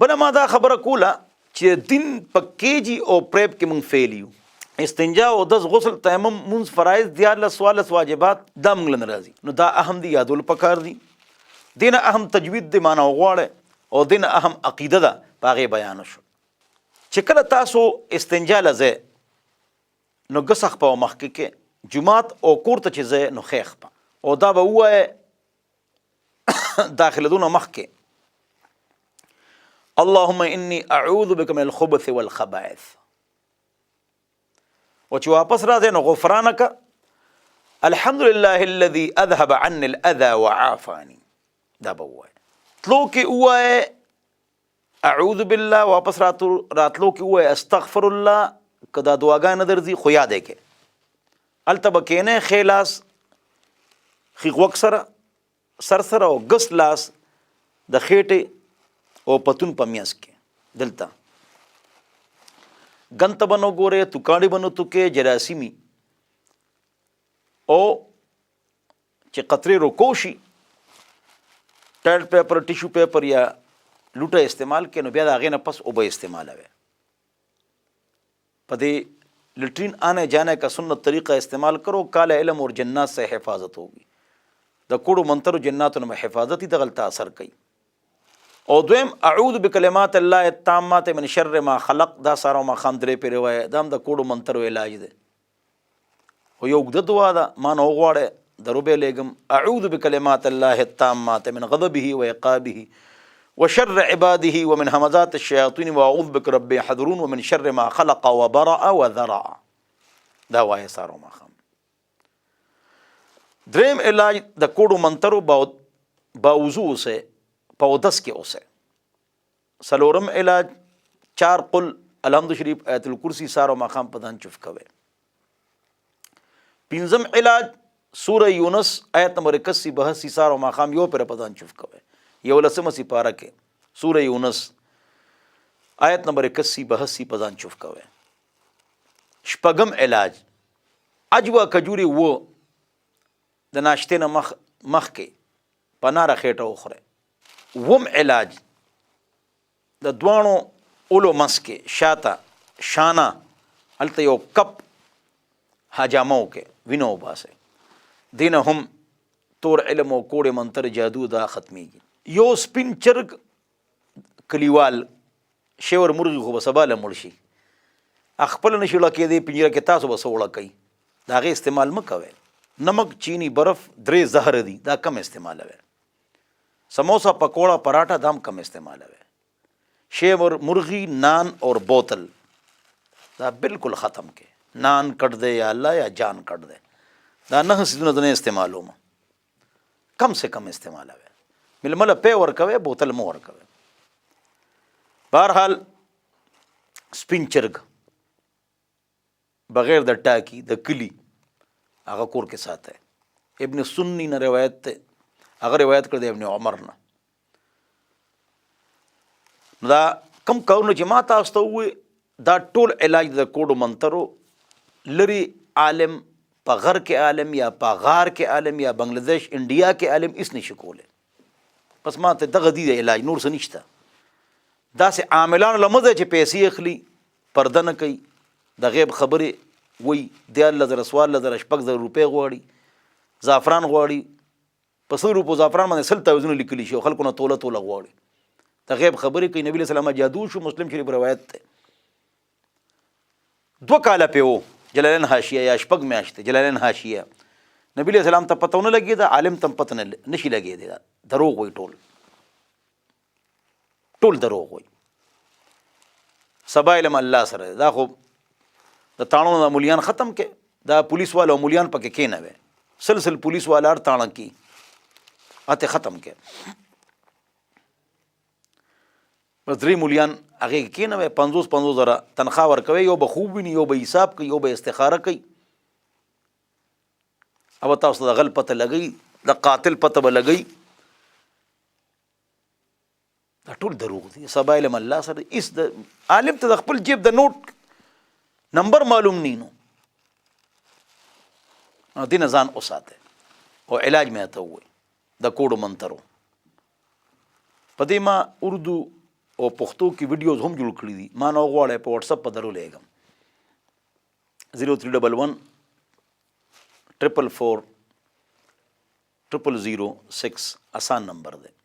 بله ما دا خبره کوله چې دین په کیجی او پریب کې مونږ فیل یو. استنجا او دس غسل تیمم مونږ فرایض 14 واجبات دا مونږ نه راځي، نو دا اهم دي، یادول پکار دي. دینه اهم تجوید دی معنا وغواړي او دینه اهم عقیده ده په هغې بیان شو. چې کله تاسو استنجا لځئ نو ګسخ په مخکې کې جومات او کور ته چې ځئ نو خیخ په او دا به ووایه داخلېدونه مخکې اللهم انی اعوذ بک من الخبث والخبائث، او چې واپس راځئ نو غفرانک الحمد لله الذي اذهب عني الاذى وعافاني، دا به ووایه. تلو کې ووایه اعوذ بالله، واپس راتلو کې ووایه استغفر الله. که دا دعاګانې نه درځي خو یادې کې هلته به کښېنئ ښی لاس ښي غوږ سره سر سره او ګس لاس د خېټې او پتون په میانځ کې دلته ګن ته به نه ګورئ، توکاڼې به نه توکئ، جراثیمي او چې قطرې روکو شي ټایلټ پیپر ټیشو پیپر یا لوټه استعمال کړئ نو بیا د هغې نه پس اوبه استعمالوئ. په دې لٹرین آنے جانے کا سنت طریقہ استعمال کرو، کالا علم اور جنات سے حفاظت ہوگی. د کوړو منترو جناتو نه حفاظت دي دغلته اثر کوي. او دویم اعوذ بکلمات الله التامات من شر ما خلق، دا سارو ما خام درې پیرې وایه، دا هم د کوړو منترو علاج دی. خو یو اوږده دعا ده، ما نه وغواړئ دروبې لیږم. اعوذ بکلمات الله التامات من غضبه وعقابه وشر عباده ومن همزات الشياطين واعوذ بك رب يحضرون ومن شر ما خلق وبرأ وذرع، دا وایه سارو ما خام. دریم علاج د کوړو منترو باوضو اوسئ، په اودس کې اوسئ. څلورم علاج 4 قل الحمد شریف آیت الکرسی سارو ماښام په ځان چف کوئ. پنځم علاج سوره یونس آیت نمبر 81 سارو ماښام یو پیر په ځان چف کوئ. 11 سپاره کې سوره یونس آیت نمبر 81 په ځان چف کوئ. شپږم علاج عجوه کجوري و د ناشتې نه مخکې په ناره خېټه وخورئ. وم علاج د دواړو اولو منځ کې شاته شانه هلته یو کپ حجامه وکړئ، وینه وباسئ. دینه هم تور علم او کوړې منتر جادو دا ختمیږي. یو سپین چرګ کلیوال شیور مرغي خو به سبا له مړ شي، خپله نشي وړه کېدی، پنجره کې تاسو به څه وړه کوئ. د هغې استعمال مه کوئ. نمک، چینی، برف 3 زهر دي، دا کم استعمالوئ. سموسا، پکوڑا، پراٹھا دا هم کم استعمالوئ. شیور مرغی، نان اور بوتل دا بالکل ختم کې. نان کټ دے یا الله یا جان کټ دے، دا 9 سیزونه د نه استعمالوم، کم سے کم استعمالوئ. ململه پی ورکوئ، بوتل مو ورکوئ. بهرحال سپین چرګ بغیر د ټاکی د کلی هغه کور کې ساتئ. ابن سنی نه روایت دی، هغه روایت کړی دی ابن عمر نه. نو دا کم کارونه چې ما تاسو ته ووایي دا ټول علاج د کوډو منترو لري عالم په غر کې عالم یا په غار کې عالم یا بنگلادیش انډیا کې عالم اس نشي کولی. بس ما ته دغه دی علاج، نور څه نشته. داسې عاملانو له مزه چې پیسې اخلي، پرده نه کوي، د غیب خبرې وایي، 14,000 14,000 شپږ روپۍ غواړي، زعفران غواړي، په 100 روپو زعفران باندې 100 تعویضونه لیکلي شي او خلکو نه توله توله غواړي. د غیب خبرې کوي. نبي علیه السلام جادو شو، مسلم شریف روایت دی. 2 کاله پې و جلالین حاشیه یا شپږ میاشتې جلالین حاشیه. نبي علیه السلام ته پته ونه لګېده، عالم ته هم پته نشي لګېدی. دروغ وایي، ټول دروغ وایي. سبا علم الله سره دی. دا خو د تاڼو د مولیان ختم کې، دا پولیس والا او مولیان پکې کېنوي، سلسل پولیس والا هر تاڼه کې اته ختم کې. بس 3 مولیان هغې کې کېنوي، 50 زره تنخواه ورکوي. یو به خوب ویني، یو به حساب کوي، یو به استخاره کوي. او تاسو ته د غل پته لګوي، د قاتل پته به لګوي. دا ټول دروغ دي. سبا علم الله سره اس د عالم ته د خپل جیب د نوٹ نمبر معلوم نی نو دینه ځان وساته. او علاج مې ته ووایي د کوډو منترو. په دې ما اردو او پښتو کې ویډیوز هم جوړ کړي دي، ما نه وغواړئ په واتسپ په درولېږم 0311 444 0006 آسان نمبر دی.